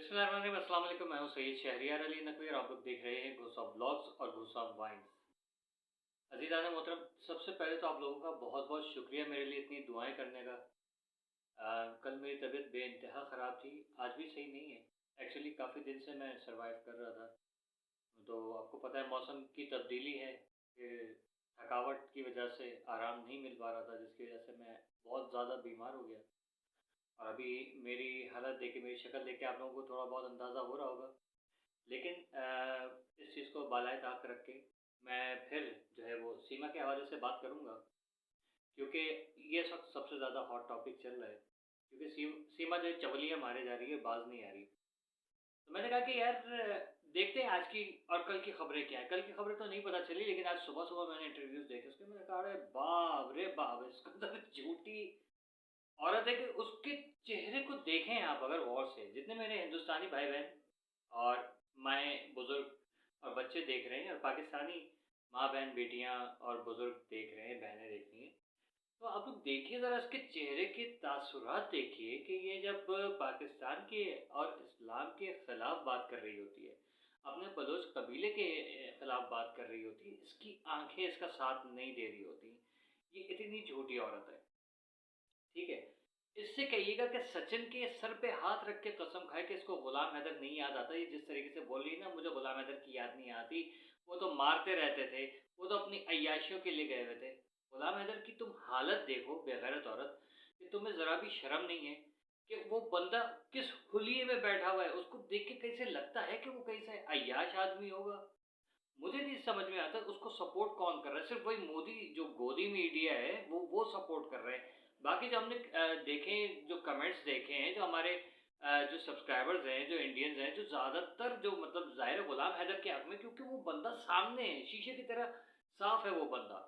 बिस्मिल्लाहिर्रहमानिर्रहीम, अस्सलाम वालेकुम। मैं हूं सैयद शहरियार अली नकवी और आप लोग देख रहे हैं घुसा ब्लॉग्स और घुसा वाइन्स। अज़ीज़ान मोहतरम, सबसे पहले तो आप लोगों का बहुत बहुत शुक्रिया मेरे लिए इतनी दुआएं करने का। कल मेरी तबीयत बेइंतहा ख़राब थी, आज भी सही नहीं है। एक्चुअली काफ़ी दिन से मैं सर्वाइव कर रहा था। तो आपको पता है मौसम की तब्दीली है, फिर थकावट की वजह से आराम नहीं मिल पा रहा था, जिसकी वजह से मैं बहुत ज़्यादा बीमार हो गया। और अभी मेरी हालत देख के, मेरी शक्ल देख के आप लोगों को थोड़ा बहुत अंदाज़ा हो रहा होगा। लेकिन इस चीज़ को बालाए ताक रख के मैं फिर जो है वो सीमा के हवाले से बात करूँगा, क्योंकि ये इस वक़्त सबसे ज़्यादा हॉट टॉपिक चल रहा है। क्योंकि सीमा जो है चवलियाँ मारे जा रही है, बाज़ नहीं आ रही। तो मैंने कहा कि यार देखते हैं आज की और कल की खबरें क्या हैं। कल की खबरें तो नहीं पता चली, लेकिन आज सुबह-सुबह मैंने इंटरव्यूज़ देखे उसके, मैंने कहा अरे बाप रे बाप! इसका मतलब झूठी औरत है कि उसके चेहरे को देखें आप अगर गौर से, जितने मेरे हिंदुस्तानी भाई-बहन और माएँ-बुज़ुर्ग और बच्चे देख रहे हैं और पाकिस्तानी माँ-बहन, बेटियाँ और बुज़ुर्ग देख रहे हैं, बहनें देख रही हैं। तो आप लोग देखिए ज़रा इसके चेहरे के तासुरात देखिए कि ये जब पाकिस्तान के और इस्लाम के खिलाफ बात कर रही होती है, अपने बलोच कबीले के खिलाफ बात कर रही होती है, इसकी आँखें इसका साथ नहीं दे रही होती। ये इतनी झूठी औरत है। ठीक है? इससे कहिएगा कि सचिन के सर पे हाथ रख के कसम खाए कि इसको गुलाम हैदर नहीं याद आता। ये जिस तरीके से बोल रही है ना, मुझे गुलाम हैदर की याद नहीं आती, वो तो मारते रहते थे, वो तो अपनी अय्याशियों के लिए गए हुए थे। गुलाम हैदर की तुम हालत देखो, बेगैरत औरत, कि तुम्हें ज़रा भी शर्म नहीं है कि वो बंदा किस हुलिये में बैठा हुआ है। उसको देख के कैसे लगता है कि वो कैसे अय्याश आदमी होगा। मुझे नहीं समझ में आता उसको सपोर्ट कौन कर रहा है। सिर्फ़ वही मोदी जो गोदी मीडिया है वो सपोर्ट कर रहे हैं। बाकी जो हमने देखे, जो कमेंट्स देखे हैं, जो हमारे जो सब्सक्राइबर्स हैं, जो इंडियंस हैं, जो ज़्यादातर जो मतलब ज़ाहिर है गुलाम हैदर के हक़ में, क्योंकि वो बंदा सामने है, शीशे की तरह साफ़ है वो बंदा।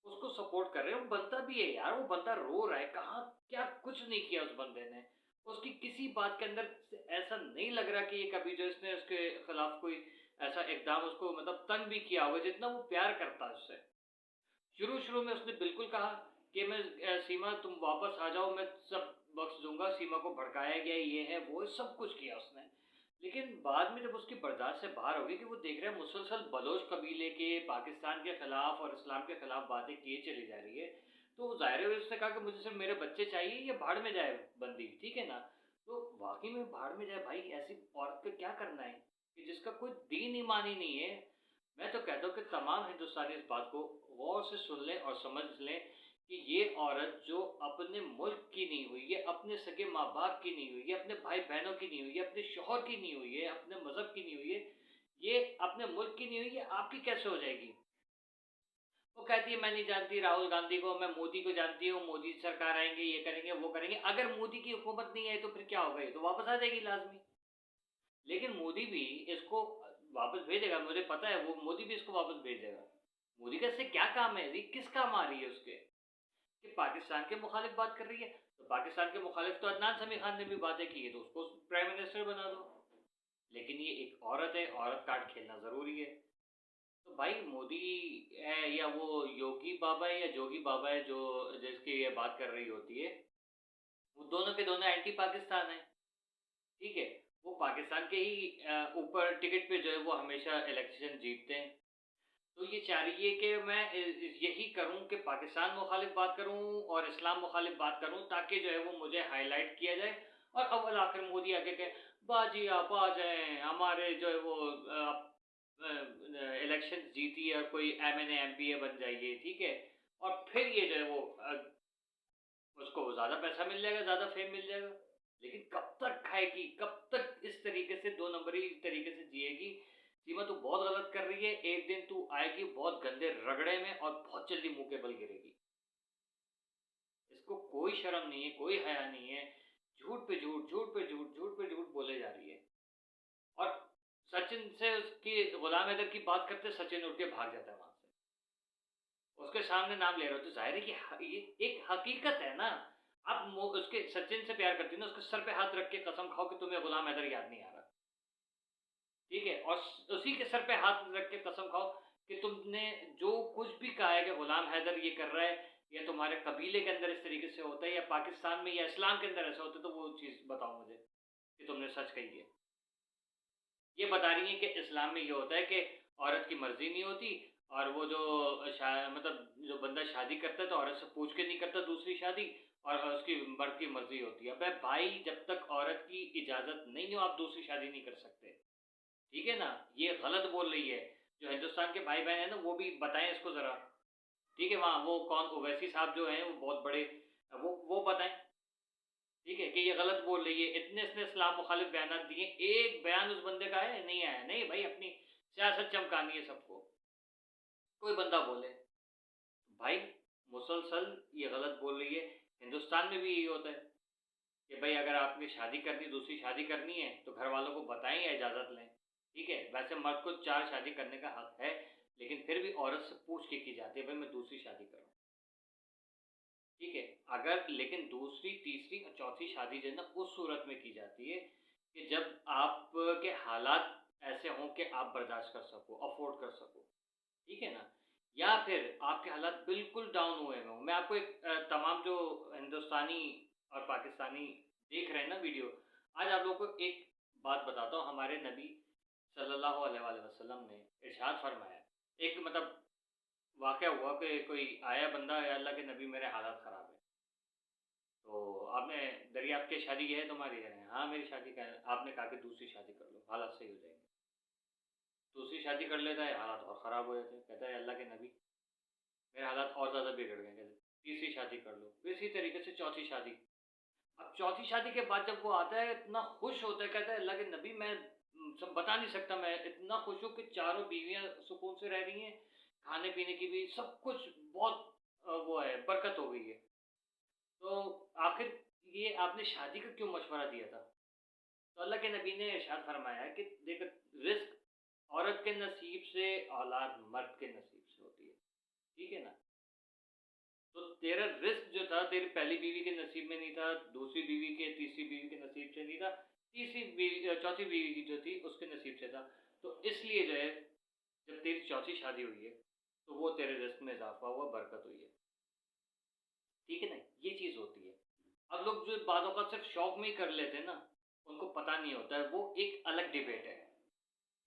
उसको सपोर्ट कर रहे हैं, वो बनता भी है यार, वो बंदा रो रहा है, कहाँ क्या कुछ नहीं किया उस बंदे ने। उसकी किसी बात के अंदर से ऐसा नहीं लग रहा कि ये कभी जो इसने उसके खिलाफ कोई ऐसा इकदाम उसको मतलब तंग भी किया होगा, जितना वो प्यार करता है उससे। शुरू-शुरू में उसने बिल्कुल कहा कि मैं सीमा तुम वापस आ जाओ, मैं सब बख्श दूँगा, सीमा को भड़काया गया, ये है, वो है, सब कुछ किया उसने। लेकिन बाद में जब उसकी बर्दाश्त से बाहर हो गई कि वो देख रहा है मुसलसल बलोच कबीले के पाकिस्तान के खिलाफ और इस्लाम के खिलाफ बातें किए चली जा रही है, तो ज़ाहिर है उसने कहा कि मुझे सिर्फ़ मेरे बच्चे चाहिए, ये भाड़ में जाए बंदी, ठीक है ना? तो वाक़ई में भाड़ में जाए भाई, ऐसी औरत का क्या करना है कि जिसका कोई दीन ईमान ही नहीं है। मैं तो कहता हूँ कि तमाम हिंदुस्तानी इस बात को गौर से सुन लें और समझ लें कि ये औरत जो अपने मुल्क की नहीं हुई, ये अपने सगे माँ-बाप की नहीं हुई, ये अपने भाई-बहनों की नहीं हुई, ये अपने शौहर की नहीं हुई है, अपने मज़हब की नहीं हुई है, ये अपने मुल्क की नहीं हुई, ये आपकी कैसे हो जाएगी? वो कहती है मैं नहीं जानती राहुल गांधी को, मैं मोदी को जानती हूँ, मोदी सरकार आएँगे, ये करेंगे, वो करेंगे। अगर मोदी की हुकूमत नहीं आई तो फिर क्या होगा? ये तो वापस आ जाएगी लाज़मी। लेकिन मोदी भी इसको वापस भेजेगा, मुझे पता है वो मोदी भी इसको वापस भेजेगा। मोदी का इससे क्या काम है? ये किस काम आ रही है उसके? कि पाकिस्तान के मुखालिफ बात कर रही है, तो पाकिस्तान के मुखालिफ तो अदनान समी खान ने भी बातें की है, तो उसको प्राइम मिनिस्टर बना दो। लेकिन ये एक औरत है, औरत कार्ड खेलना ज़रूरी है। तो भाई मोदी है या वो योगी बाबा है या जोगी बाबा है जो जिसकी ये बात कर रही होती है, वो दोनों के दोनों एंटी पाकिस्तान हैं। ठीक है? वो पाकिस्तान के ही ऊपर टिकट पे जो है वो हमेशा इलेक्शन जीतते हैं। तो ये चाह रही है कि मैं यही करूँ कि पाकिस्तान मुखालिफ बात करूँ और इस्लाम मुखालिफ बात करूँ, ताकि जो है वो मुझे हाइलाइट किया जाए और अव्वल आखिर मोदी आके कहे, "बाजी आप आ जाएँ, हमारे जो है वो इलेक्शन जीतिए और कोई एमएनए, एमपीए बन जाइए।" ठीक है? और फिर ये जो है वो उसको ज़्यादा पैसा मिल जाएगा, ज़्यादा फ़ेम मिल जाएगा। लेकिन कब तक खाएगी? कब तक इस तरीके से 2 नंबरी तरीके से जिएगी? सीमा तू बहुत गलत कर रही है, एक दिन तू आएगी बहुत गंदे रगड़े में और बहुत जल्दी मुँह के बल गिरेगी। इसको कोई शर्म नहीं है, कोई हया नहीं है। झूठ पे झूठ, झूठ पे झूठ, झूठ पे झूठ बोले जा रही है। और सचिन से उसकी गुलाम हैदर की बात करते सचिन उठ के भाग जाता है वहाँ से। उसके सामने नाम ले रहे हो तो ज़ाहिर है कि ये एक हकीकत है ना। आप उसके सचिन से प्यार करती हो ना, उसके सर पे हाथ रख के कसम खाओ कि तुम्हें गुलाम हैदर याद नहीं आ रहा। ठीक है? और उसी के सर पे हाथ रख के कसम खाओ कि तुमने जो कुछ भी कहा है कि गुलाम हैदर ये कर रहा है या तुम्हारे कबीले के अंदर इस तरीके से होता है या पाकिस्तान में या इस्लाम के अंदर ऐसा होता है, तो वो चीज़ बताओ मुझे कि तुमने तुमने सच कही है। ये बता रही हैं कि इस्लाम में ये होता है कि औरत की मर्ज़ी नहीं होती, और वो जो मतलब जो बंदा शादी करता है तो औरत से पूछ के नहीं करता दूसरी शादी, और उसकी मर्द की मर्ज़ी होती है। अबे भाई, जब तक औरत की इजाज़त नहीं हो आप दूसरी शादी नहीं कर सकते, ठीक है ना? ये गलत बोल रही है। जो हिंदुस्तान के भाई-बहन हैं ना, वो भी बताएँ इसको ज़रा, ठीक है? वहाँ वो कौन ओवैसी साहब जो हैं, वो बहुत बड़े, वो बताएँ, ठीक है? कि ये गलत बोल रही है। इतने इसने इस्लाम मुखालिफ बयानात दिए, एक बयान उस बंदे का है? नहीं आया। नहीं भाई, अपनी सियासत चमकानी है सबको। कोई बंदा बोले, भाई मुसलसल ये गलत बोल रही है। हिंदुस्तान में भी यही होता है कि भाई अगर आपने शादी करनी, दूसरी शादी करनी है तो घर वालों को बताएं या इजाज़त लें, ठीक है? वैसे मर्द को 4 शादी करने का हक है, लेकिन फिर भी औरत से पूछ के की जाती है, भाई मैं दूसरी शादी करूँ, ठीक है? अगर लेकिन दूसरी, तीसरी और चौथी शादी जो है ना, उस सूरत में की जाती है कि जब आपके हालात ऐसे हों कि आप बर्दाश्त कर सको, अफ़ोर्ड कर सको, ठीक है ना? या फिर आपके हालात बिल्कुल डाउन हुए हों। मैं आपको एक तमाम जो हिंदुस्तानी और पाकिस्तानी देख रहे हैं ना वीडियो, आज आप लोगों को एक बात बताता हूँ। हमारे नबी सल्लल्लाहु अलैहि वसल्लम ने इरशाद फरमाया, एक मतलब वाक़या हुआ कि कोई आया बंदा, या अल्लाह के नबी मेरे हालात ख़राब है। तो आपने दरियाफ़्त की शादी की है तुम्हारी? हाँ, मेरी शादी का है। आपने कहा कि दूसरी शादी कर लो, हालात सही हो जाएँगे। दूसरी शादी कर लेता है, हालात और ख़राब हो जाते हैं। कहता है अल्लाह के नबी, मेरे हालात और ज़्यादा बिगड़ गए। कहते तीसरी शादी कर लो, फिर इसी तरीके से चौथी शादी। अब चौथी शादी के बाद जब वो आता है, इतना खुश होता है, कहता है अल्लाह के नबी मैं सब बता नहीं सकता, मैं इतना खुश हूँ कि चारों बीवियाँ सुकून से रह रही हैं, खाने-पीने की भी सब कुछ बहुत वो है, बरकत हो गई है। तो आखिर ये आपने शादी का क्यों मशवरा दिया था? तो अल्लाह के नबी ने इरशाद फरमाया कि देख, रिज़्क औरत के नसीब से, औलाद मर्द के नसीब से होती है। ठीक है ना? तो तेरा रिस्क जो था तेरी पहली बीवी के नसीब में नहीं था, दूसरी बीवी के, तीसरी बीवी के नसीब से नहीं था, तीसरी बीवी चौथी बीवी की जो थी उसके नसीब से था। तो इसलिए जो है, जब तेरी चौथी शादी हुई है, तो वो तेरे रिस्क में इज़ाफ़ा हुआ, बरकत हुई है। ठीक है ना? ये चीज़ होती है। अब लोग जो बात औक़ात सिर्फ़ शौक में ही कर लेते हैं ना, उनको पता नहीं होता है, वो एक अलग डिबेट है।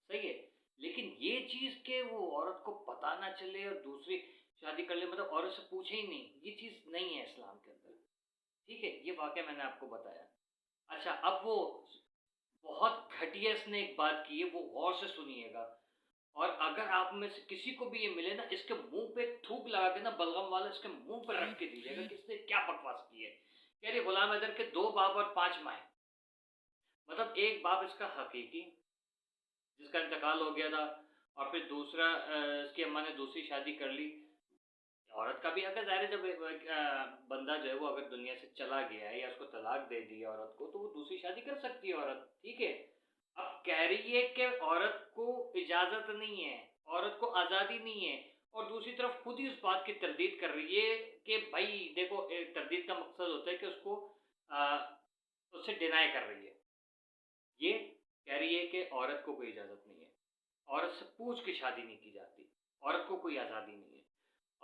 सही है? लेकिन ये चीज़ कि वो औरत को पता ना चले और दूसरी शादी कर ले, मतलब औरत से पूछे ही नहीं, ये चीज़ नहीं है इस्लाम के अंदर। ठीक है? ये वाक़या मैंने आपको बताया। अच्छा, अब वो बहुत घटिया इसने एक बात की है, वो गौर से सुनिएगा, और अगर आप में से किसी को भी ये मिले ना, इसके मुँह पे थूक लगा के ना, बलगम वाला इसके मुँह पे रख के दीजिएगा कि इसने क्या बकवास की है। कह रही गुलाम हैदर के 2 बाप और 5 माएँ। मतलब एक बाप इसका हकीकी, जिसका इंतकाल हो गया था, और फिर दूसरा इसकी अम्मा ने दूसरी शादी कर ली। औरत का भी हक है, ज़ाहिर है, जब बंदा जो है वो अगर दुनिया से चला गया है या उसको तलाक दे दी है औरत को, तो वो दूसरी शादी कर सकती है औरत, ठीक है? अब कह रही है कि औरत को इजाज़त नहीं है, औरत को आज़ादी नहीं है, और दूसरी तरफ खुद ही उस बात की तरदीद कर रही है कि भई देखो, तरदीद का मकसद होता है कि उसको उससे डिनाई कर रही है। ये कह रही है कि औरत को कोई इजाज़त नहीं है, औरत से पूछ के शादी नहीं की जाती, औरत को कोई आज़ादी नहीं है।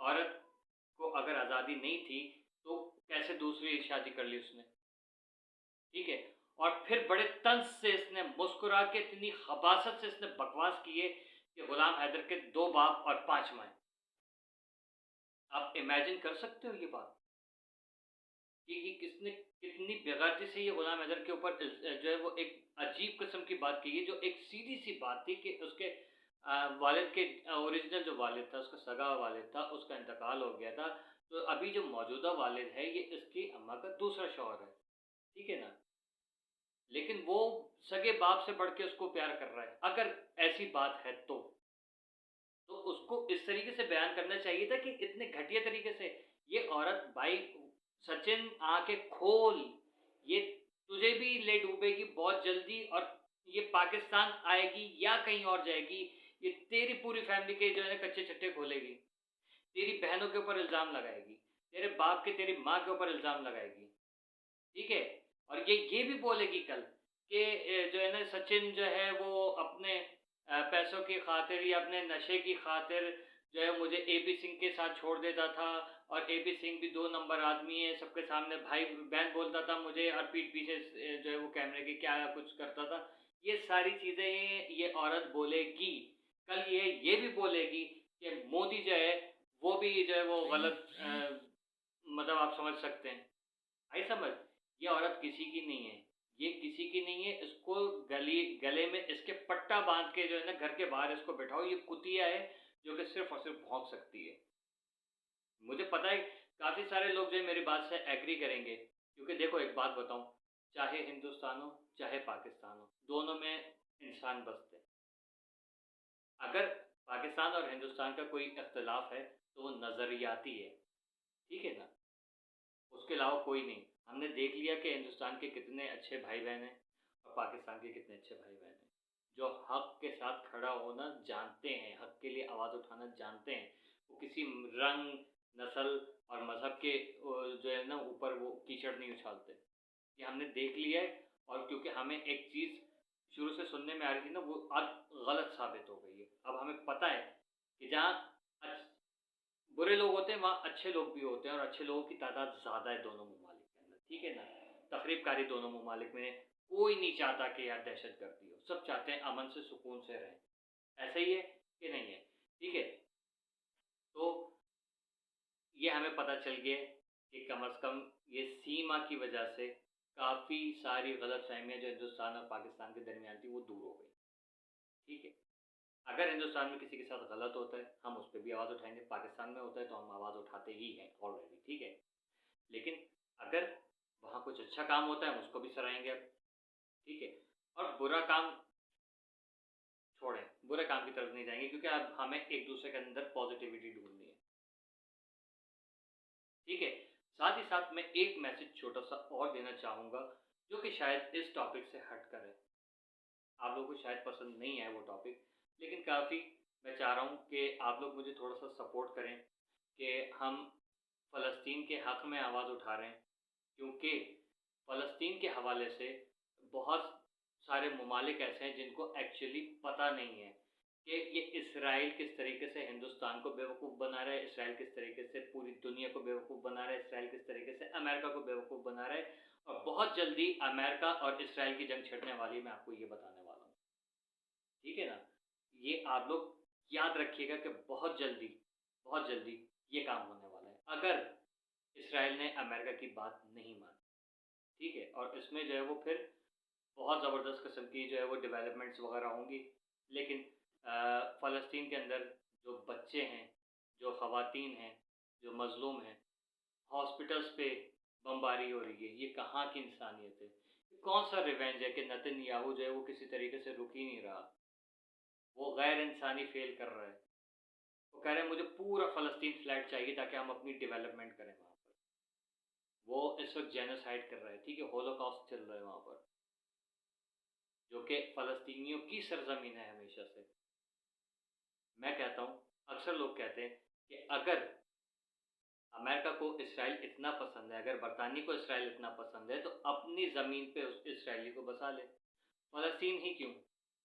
औरत को अगर आज़ादी नहीं थी, तो कैसे दूसरी शादी कर ली उसने, ठीक है? और फिर बड़े तंज़ से इसने मुस्कुरा के, इतनी खबासत से इसने बकवास की है कि गुलाम हैदर के 2 बाप और 5 माएँ। आप इमेजिन कर सकते हो ये बात? कि किसने कितनी बेगैरती से ये गुलाम हैदर के ऊपर जो है वो एक अजीब किस्म की बात की है, जो एक सीधी-सी बात थी कि उसके वालिद के ओरिजिनल जो वालिद था, उसका सगा वालिद था, उसका इंतकाल हो गया था। तो अभी जो मौजूदा वालिद है, ये इसकी अम्मा का दूसरा शौहर है, ठीक है ना? लेकिन वो सगे बाप से बढ़ के उसको प्यार कर रहा है, अगर ऐसी बात है तो। तो उसको इस तरीके से बयान करना चाहिए था कि इतने घटिया तरीके से, ये औरत भाई, सचिन आँखें खोल, ये तुझे भी ले डूबेगी बहुत जल्दी, और ये पाकिस्तान आएगी या कहीं और जाएगी, ये तेरी पूरी फैमिली के जो है ना कच्चे चट्टे खोलेगी, तेरी बहनों के ऊपर इल्ज़ाम लगाएगी, तेरे बाप के, तेरी माँ के ऊपर इल्ज़ाम लगाएगी, ठीक है? और ये भी बोलेगी कल कि जो है ना सचिन जो है वो अपने पैसों की खातिर या अपने नशे की खातिर जो है मुझे एपी सिंह के साथ छोड़ देता था, और एपी सिंह भी 2 नंबर आदमी है, सबके सामने भाई बहन बोलता था मुझे और पीठ पीछे जो है वो कैमरे के क्या कुछ करता था। ये सारी चीज़ें ये औरत बोलेगी। कल ये भी बोलेगी कि मोदी जो है वो भी जो है वो गलत मतलब आप समझ सकते हैं। आई समझ? ये औरत किसी की नहीं है, ये किसी की नहीं है, इसको गले में इसके पट्टा बाँध के जो है ना घर के बाहर इसको बैठाओ, ये कुतिया है जो कि सिर्फ़ और सिर्फ़ भौंक सकती है। मुझे पता है काफ़ी सारे लोग जो है मेरी बात से एग्री करेंगे, क्योंकि देखो एक बात बताऊँ, चाहे हिंदुस्तान हो, चाहे पाकिस्तान हो, दोनों में इंसान बसते हैं। अगर पाकिस्तान और हिंदुस्तान का कोई इख्तिलाफ़ है, तो वो नज़रियाती है, ठीक है ना? उसके अलावा कोई नहीं। हमने देख लिया कि हिंदुस्तान के कितने अच्छे भाई-बहन हैं और पाकिस्तान के कितने अच्छे भाई-बहन हैं, जो हक़ के साथ खड़ा होना जानते हैं, हक़ के लिए आवाज़ उठाना जानते हैं। वो किसी रंग, नस्ल और मज़हब के जो है ना ऊपर वो कीचड़ नहीं उछालते। ये हमने देख लिया है और क्योंकि हमें एक चीज़ शुरू से सुनने में आ रही थी ना, वो अब गलत साबित हो गई है। अब हमें पता है कि जहाँ अच्छ बुरे लोग होते हैं, वहाँ अच्छे लोग भी होते हैं और अच्छे लोगों की तादाद ज़्यादा है दोनों ममालिक के अंदर, ठीक है ना? तक़रीबकारी दोनों ममालिक में कोई नहीं चाहता कि यार दहशतगर्दी हो, सब चाहते हैं अमन से, सुकून से रहें। ऐसा ही है कि नहीं है? ठीक है? तो ये हमें पता चल गया कि कम से कम ये सीमा की वजह से काफ़ी सारी गलतफ़हमियाँ जो हिंदुस्तान और पाकिस्तान के दरमियान थी, वो दूर हो गई, ठीक है? अगर हिंदुस्तान में किसी के साथ गलत होता है, हम उस पे भी आवाज़ उठाएँगे, पाकिस्तान में होता है तो हम आवाज़ उठाते ही हैं ऑलरेडी, ठीक है? लेकिन अगर वहाँ कुछ अच्छा काम होता है, हम उसको भी सराहेंगे अब, ठीक है? और बुरा काम छोड़ें, बुरे काम की तरफ नहीं जाएँगे क्योंकि अब हमें एक-दूसरे के अंदर पॉज़िटिविटी ढूँढनी है, ठीक है? साथ ही साथ मैं एक मैसेज छोटा-सा और देना चाहूँगा, जो कि शायद इस टॉपिक से हट कर है। आप लोगों को शायद पसंद नहीं आए वो टॉपिक, लेकिन काफ़ी मैं चाह रहा हूँ कि आप लोग मुझे थोड़ा-सा सपोर्ट करें कि हम फ़लस्तीन के हक़ में आवाज़ उठा रहे हैं, क्योंकि फ़लस्तीन के हवाले से बहुत सारे ममालिक ऐसे हैं जिनको एक्चुअली पता नहीं है कि ये इसराइल किस तरीके से हिंदुस्तान को बेवकूफ़ बना रहा है, इसराइल किस तरीके से पूरी दुनिया को बेवकूफ़ बना रहा है, इसराइल किस तरीके से अमेरिका को बेवकूफ़ बना रहा है और बहुत जल्दी अमेरिका और इसराइल की जंग छिड़ने वाली है, मैं आपको ये बताने वाला हूँ। ठीक है ना? ये आप लोग याद रखिएगा कि बहुत जल्दी ये काम होने वाला है। अगर इसराइल ने अमेरिका की बात नहीं मानी, ठीक है? और इसमें जो है वो फिर बहुत ज़बरदस्त किस्म की जो है वो डेवलपमेंट्स वग़ैरह होंगी। लेकिन फ़लस्तीन के अंदर जो बच्चे हैं, जो ख़वातीन हैं, जो मज़लूम हैं, हॉस्पिटल्स पे बमबारी हो रही है, ये कहाँ की इंसानियत है? कौन-सा रिवेंज है कि नेतन्याहू जो है वो किसी तरीके से रुक ही नहीं रहा। वो गैर इंसानी फ़ेल कर रहा है। वो कह रहे हैं मुझे पूरा फ़लस्तीन फ्लैट चाहिए ताकि हम अपनी डेवलपमेंट करें वहाँ पर। वो इस वक़्त जेनोसाइड कर रहा है, ठीक है? होलोकॉस्ट चल रहा है वहाँ पर, जो कि फ़लस्तीनियों की सरज़मीन है हमेशा से। मैं कहता हूँ, अक्सर लोग कहते हैं कि अगर अमेरिका को इसराइल इतना पसंद है, अगर बरतानिया को इसराइल इतना पसंद है, तो अपनी ज़मीन पे उस इसराइली को बसा ले। फ़लस्तीन ही क्यों?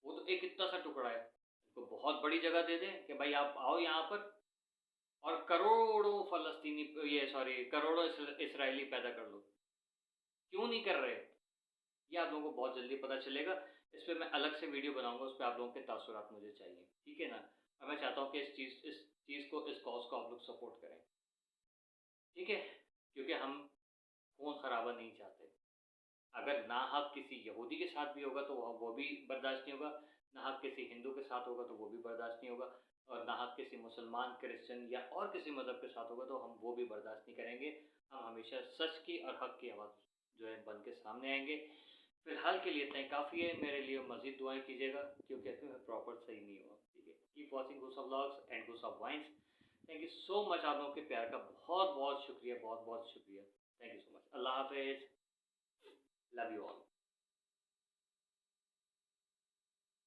वो तो एक इतना-सा टुकड़ा है। उसको बहुत बड़ी जगह दे दें कि भाई आप आओ यहाँ पर और करोड़ों फ़लस्तीनी ये सॉरी करोड़ों इसराइली पैदा कर लो। क्यों नहीं कर रहे? ये आप लोगों को बहुत जल्दी पता चलेगा। इस पे मैं अलग से वीडियो बनाऊँगा, उस पे आप लोगों के तासुरात मुझे चाहिए। ठीक है ना? और मैं चाहता हूँ कि इस चीज़ को, इस कॉज़ को आप लोग सपोर्ट करें। ठीक है? क्योंकि हम खून-खराबा नहीं चाहते। अगर नाहक किसी यहूदी के साथ भी होगा तो वो भी बर्दाश्त नहीं होगा, नाहक किसी हिंदू के साथ होगा तो वो भी बर्दाश्त नहीं होगा और नाहक किसी मुसलमान, क्रिश्चियन या और किसी मज़हब के साथ होगा तो हम वो भी बर्दाश्त नहीं करेंगे। हम हमेशा सच की और हक़ की आवाज़ जो है बन के सामने आएँगे। फ़िलहाल के लिए इतना ही काफ़ी है, मेरे लिए मज़ीद दुआएँ कीजिएगा क्योंकि अभी मैं प्रॉपर सही नहीं हुआ। ठीक है? कीप वॉचिंग गुस्सा व्लॉग्स एंड गुस्सा vines. Thank you so much आप लोगों के प्यार का बहुत-बहुत शुक्रिया, बहुत-बहुत शुक्रिया। Thank you so much. अल्लाह हाफ़िज़। Love you all.